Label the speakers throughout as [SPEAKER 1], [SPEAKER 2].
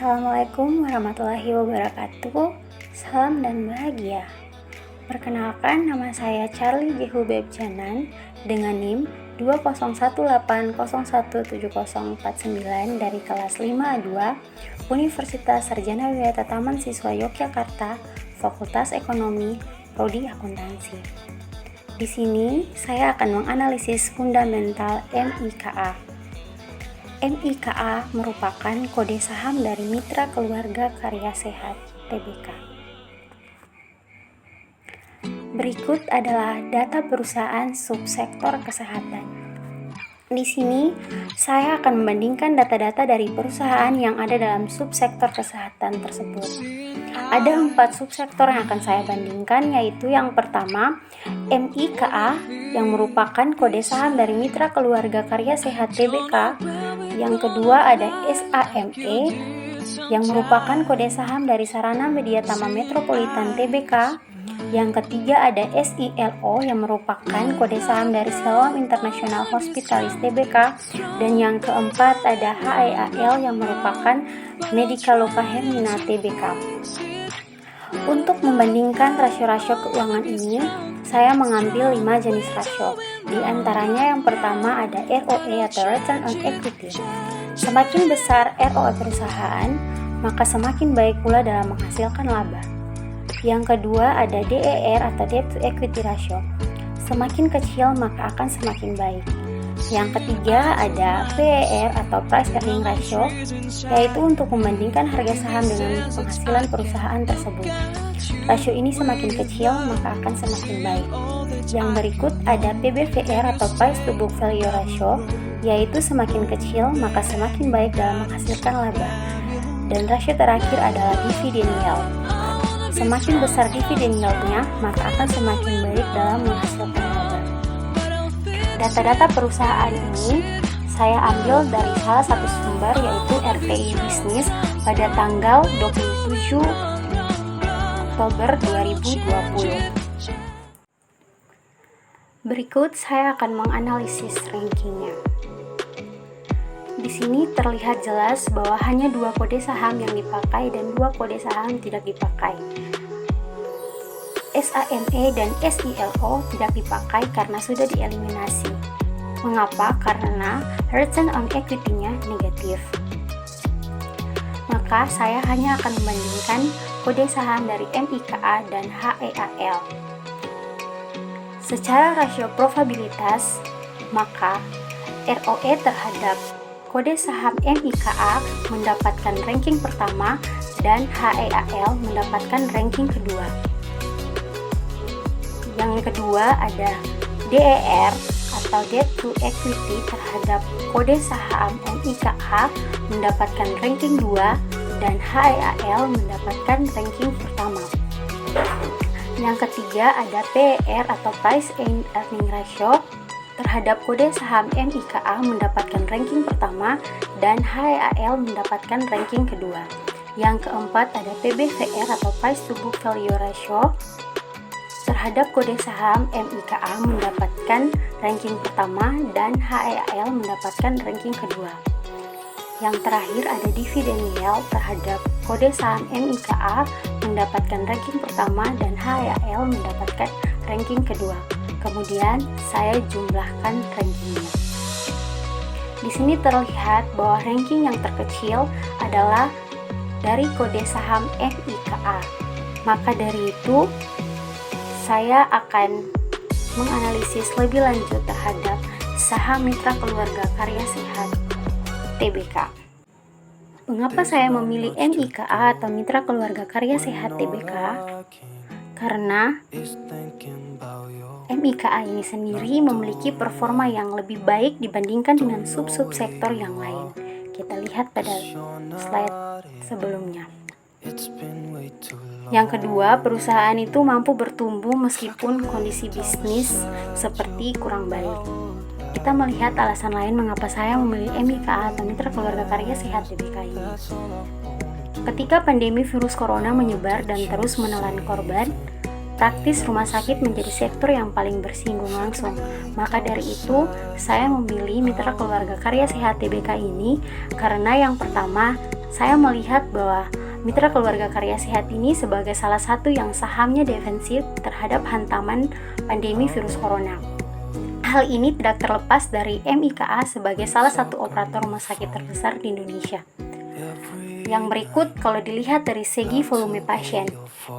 [SPEAKER 1] Assalamualaikum warahmatullahi wabarakatuh. Salam dan bahagia. Perkenalkan, nama saya Charlie Jehubeb Janan dengan NIM 201801749 dari kelas 5A2 Universitas Sarjana Wijaya Taman Siswa Yogyakarta, Fakultas Ekonomi, Prodi Akuntansi. Di sini saya akan menganalisis fundamental MIKA. MIKA merupakan kode saham dari Mitra Keluarga Karya Sehat Tbk. Berikut adalah data perusahaan subsektor kesehatan. Di sini saya akan membandingkan data-data dari perusahaan yang ada dalam subsektor kesehatan tersebut. Ada 4 subsektor yang akan saya bandingkan, yaitu yang pertama MIKA yang merupakan kode saham dari Mitra Keluarga Karya Sehat Tbk. Yang kedua ada SAME yang merupakan kode saham dari Sarana Media Tama Metropolitan Tbk. Yang ketiga ada SILO yang merupakan kode saham dari Siloam International Hospitalis Tbk. Dan yang keempat ada HEAL yang merupakan Medicaloka Hermina Tbk. Untuk membandingkan rasio-rasio keuangan ini, saya mengambil 5 jenis rasio. Di antaranya yang pertama ada ROE atau Return on Equity. Semakin besar ROE perusahaan, maka semakin baik pula dalam menghasilkan laba. Yang kedua ada DER atau Debt to Equity Ratio. Semakin kecil maka akan semakin baik. Yang ketiga ada PER atau Price Earning Ratio, yaitu untuk membandingkan harga saham dengan penghasilan perusahaan tersebut. Rasio ini semakin kecil maka akan semakin baik. Yang berikut ada PBVR atau Price to Book Value Ratio, yaitu semakin kecil maka semakin baik dalam menghasilkan laba. Dan rasio terakhir adalah Dividend Yield. Semakin besar dividend yield-nya maka akan semakin baik dalam menghasilkan laba. Data-data perusahaan ini saya ambil dari salah satu sumber, yaitu RTI Bisnis pada tanggal 27 Oktober 2020. Berikut saya akan menganalisis rankingnya. Di sini terlihat jelas bahwa hanya 2 kode saham yang dipakai dan 2 kode saham tidak dipakai. SAME dan SILO tidak dipakai karena sudah dieliminasi. Mengapa? Karena return on equity-nya negatif. Maka saya hanya akan membandingkan kode saham dari MIKA dan HEAL. Secara rasio probabilitas, maka ROE terhadap kode saham MIKA mendapatkan ranking pertama dan HEAL mendapatkan ranking kedua. Yang kedua ada DER atau Debt to Equity terhadap kode saham MIKA mendapatkan ranking 2 dan HEAL mendapatkan ranking pertama. Yang ketiga ada PER atau Price Earning Ratio terhadap kode saham MIKA mendapatkan ranking pertama dan HEAL mendapatkan ranking kedua. Yang keempat ada PBVR atau Price to Book Value Ratio terhadap kode saham MIKA mendapatkan ranking pertama dan HEAL mendapatkan ranking kedua. Yang terakhir ada Dividend Yield terhadap kode saham MIKA mendapatkan ranking pertama dan HEAL mendapatkan ranking kedua. Kemudian saya jumlahkan rankingnya. Di sini terlihat bahwa ranking yang terkecil adalah dari kode saham MIKA. Maka dari itu saya akan menganalisis lebih lanjut terhadap saham Mitra Keluarga Karya Sehat Tbk. Mengapa saya memilih MIKA atau Mitra Keluarga Karya Sehat Tbk? Karena MIKA ini sendiri memiliki performa yang lebih baik dibandingkan dengan sub-subsektor yang lain. Kita lihat pada slide sebelumnya. Yang kedua, perusahaan itu mampu bertumbuh meskipun kondisi bisnis seperti kurang baik. Kita melihat alasan lain mengapa saya memilih MIKA atau Mitra Keluarga Karya Sehat Tbk ini. Ketika pandemi virus corona menyebar dan terus menelan korban, praktis rumah sakit menjadi sektor yang paling bersinggung langsung. Maka dari itu, saya memilih Mitra Keluarga Karya Sehat Tbk ini karena yang pertama, saya melihat bahwa Mitra Keluarga Karya Sehat ini sebagai salah satu yang sahamnya defensif terhadap hantaman pandemi virus corona. Hal ini tidak terlepas dari MIKA sebagai salah satu operator rumah sakit terbesar di Indonesia. Yang berikut, kalau dilihat dari segi volume pasien,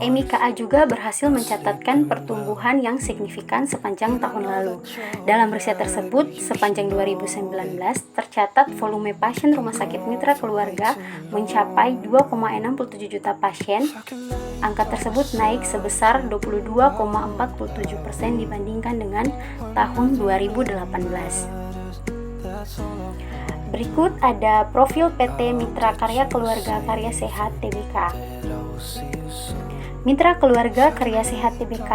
[SPEAKER 1] MIKA juga berhasil mencatatkan pertumbuhan yang signifikan sepanjang tahun lalu. Dalam riset tersebut, sepanjang 2019, tercatat volume pasien rumah sakit Mitra Keluarga mencapai 2,67 juta pasien. Angka tersebut naik sebesar 22,47% dibandingkan dengan tahun 2018. Berikut ada profil PT Mitra Karya Keluarga Karya Sehat Tbk. Mitra Keluarga Karya Sehat Tbk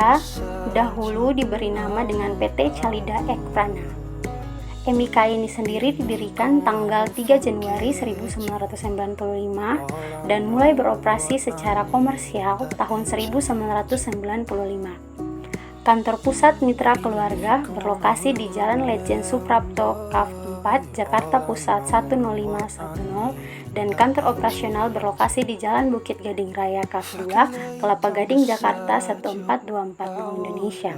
[SPEAKER 1] dahulu diberi nama dengan PT Calida Ekprana. MIK ini sendiri didirikan tanggal 3 Januari 1995 dan mulai beroperasi secara komersial tahun 1995. Kantor pusat Mitra Keluarga berlokasi di Jalan Lejen Suprapto, Kaf 4, Jakarta Pusat 10510, dan kantor operasional berlokasi di Jalan Bukit Gading Raya, Kaf 2, Kelapa Gading, Jakarta 14240 Indonesia.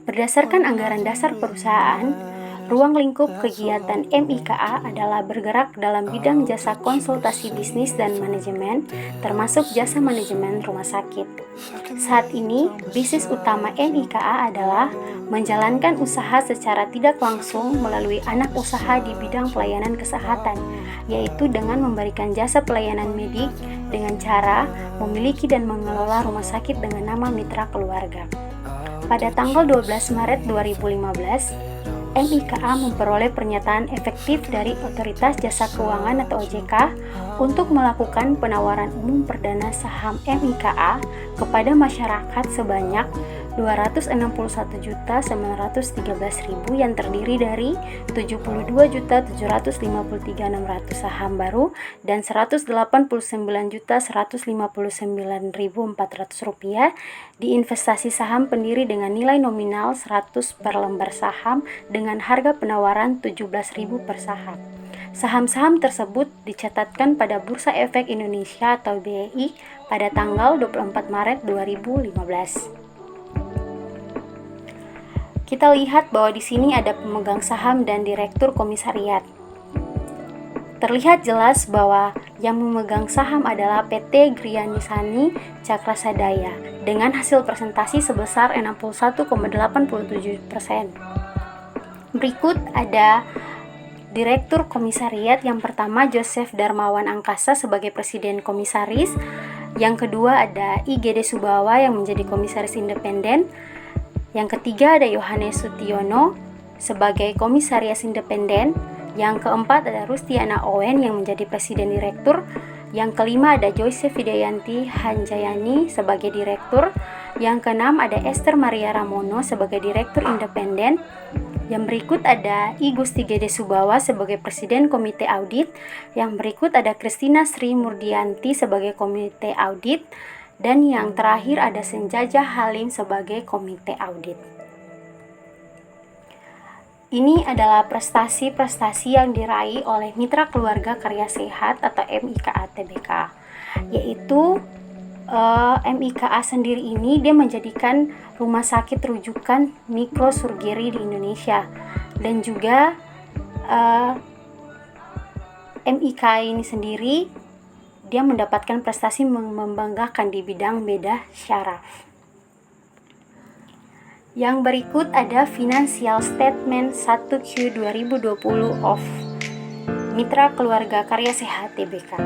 [SPEAKER 1] Berdasarkan anggaran dasar perusahaan, ruang lingkup kegiatan MIKA adalah bergerak dalam bidang jasa konsultasi bisnis dan manajemen, termasuk jasa manajemen rumah sakit. Saat ini, bisnis utama MIKA adalah menjalankan usaha secara tidak langsung melalui anak usaha di bidang pelayanan kesehatan, yaitu dengan memberikan jasa pelayanan medik dengan cara memiliki dan mengelola rumah sakit dengan nama Mitra Keluarga. Pada tanggal 12 Maret 2015, MIKA memperoleh pernyataan efektif dari Otoritas Jasa Keuangan atau OJK untuk melakukan penawaran umum perdana saham MIKA kepada masyarakat sebanyak 261.913.000 yang terdiri dari 72.753.600 saham baru dan 189.159.400 rupiah diinvestasi saham pendiri dengan nilai nominal 100 per lembar saham dengan harga penawaran 17.000 per saham. Saham-saham tersebut dicatatkan pada Bursa Efek Indonesia atau BEI pada tanggal 24 Maret 2015. Kita lihat bahwa di sini ada pemegang saham dan direktur komisariat. Terlihat jelas bahwa yang memegang saham adalah PT Grianisani Cakrasadaya dengan hasil presentasi sebesar 61,87%. Berikut ada direktur komisariat. Yang pertama Joseph Darmawan Angkasa sebagai presiden komisaris. Yang kedua ada IGD Subawa yang menjadi komisaris independen. Yang ketiga ada Yohanes Sutiono sebagai komisaris independen. Yang keempat ada Rustiana Owen yang menjadi presiden direktur. Yang kelima ada Joyce Vidayanti Hanjayani sebagai direktur. Yang keenam ada Esther Maria Ramono sebagai direktur independen. Yang berikut ada I Gusti Gede Subawa sebagai presiden komite audit. Yang berikut ada Kristina Sri Murdianti sebagai komite audit. Dan yang terakhir ada Senjaja Halim sebagai komite audit. Ini adalah prestasi-prestasi yang diraih oleh Mitra Keluarga Karya Sehat atau MIKA Tbk, yaitu MIKA sendiri ini dia menjadikan rumah sakit rujukan mikrosurgery di Indonesia, dan juga MIKA ini sendiri dia mendapatkan prestasi membanggakan di bidang bedah syaraf. Yang berikut ada Financial Statement 1Q 2020 of Mitra Keluarga Karya Sehat Tbk.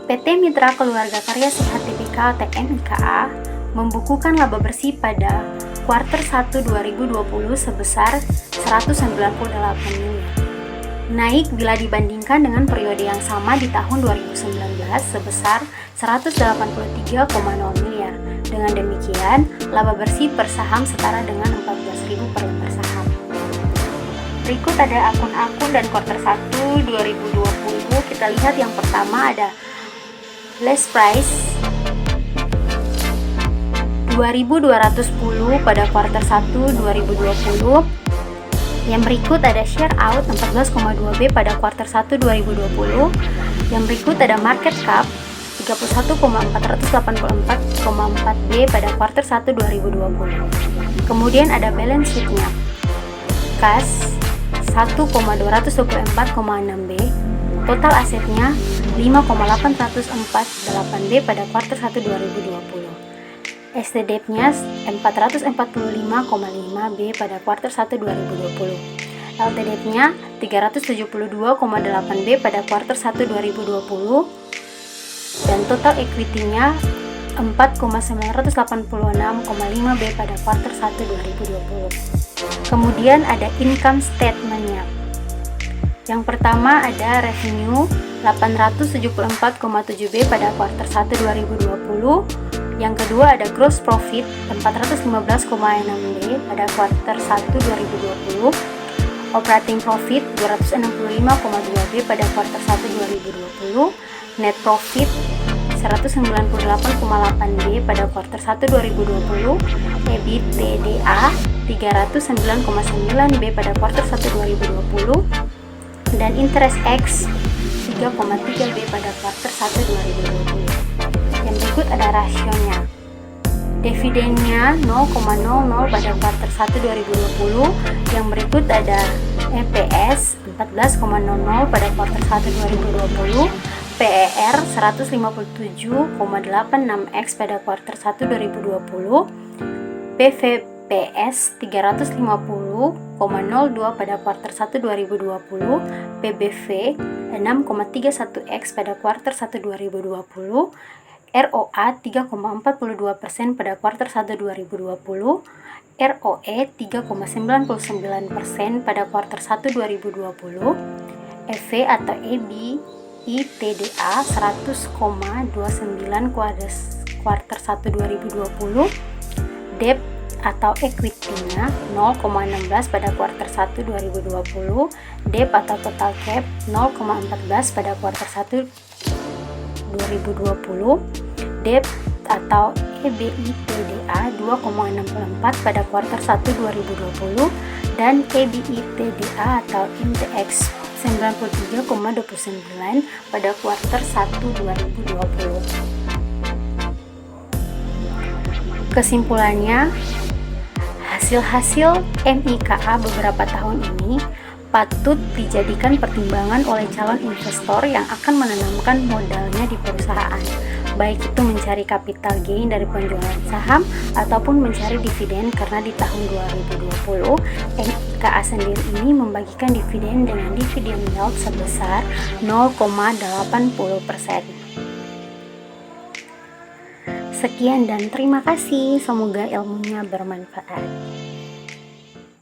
[SPEAKER 1] PT Mitra Keluarga Karya Sehat Tbk atau MIKA membukukan laba bersih pada kuartal 1 2020 sebesar 198 miliar. Naik bila dibandingkan dengan periode yang sama di tahun 2019 sebesar 183,0 miliar. Dengan demikian, laba bersih per saham setara dengan 14.000 per lembar saham. Berikut ada akun-akun dan kuartal 1 2020. Kita lihat yang pertama ada list price 2.210 pada kuartal 1 2020. Yang berikut ada share out 14,2B pada kuartal 1 2020. Yang berikut ada market cap 31,484,4B pada kuartal 1 2020. Kemudian ada balance sheet-nya. Kas 1,224,6B, total asetnya 5,848B pada kuartal 1 2020. SDDP-nya 445,5B pada kuartal 1 2020. LTDP-nya 372,8B pada kuartal 1 2020. Dan total equity-nya 4,986,5B pada kuartal 1 2020. Kemudian ada income statement-nya. Yang pertama ada revenue 874,7B pada kuartal 1 2020. Yang kedua ada gross profit 415,6B pada kuartal 1 2020. Operating profit 265,2B pada kuartal 1 2020. Net profit 198,8B pada kuartal 1 2020. EBITDA 309,9B pada kuartal 1 2020. Dan interest X 3,3B pada kuartal 1 2020. Yang berikut ada rasionya. Dividennya 0,00 pada kuartal 1 2020. Yang berikut ada EPS 14,00 pada kuartal 1 2020. PER 157,86x pada kuartal 1 2020. PVPS 350,02 pada kuartal 1 2020. PBV 6,31x pada kuartal 1 2020. ROA 3,42% pada kuartal 1 2020. ROE 3,99% pada kuartal 1 2020. EV atau EBITDA 100,29 kuartal 1 2020. Debt atau equity-nya 0,16 pada kuartal 1 2020. Debt atau total cap 0,14 pada kuartal 1 2020. Debt atau EBITDA 2,64 pada kuartal 1 2020 dan EBITDA atau INTX 93,29 pada kuartal 1 2020. Kesimpulannya, hasil-hasil MIKA beberapa tahun ini patut dijadikan pertimbangan oleh calon investor yang akan menanamkan modalnya di perusahaan, baik itu mencari capital gain dari penjualan saham ataupun mencari dividen, karena di tahun 2020 MIKA sendiri ini membagikan dividen dengan dividen yield sebesar 0,80%. Sekian dan terima kasih, semoga ilmunya bermanfaat.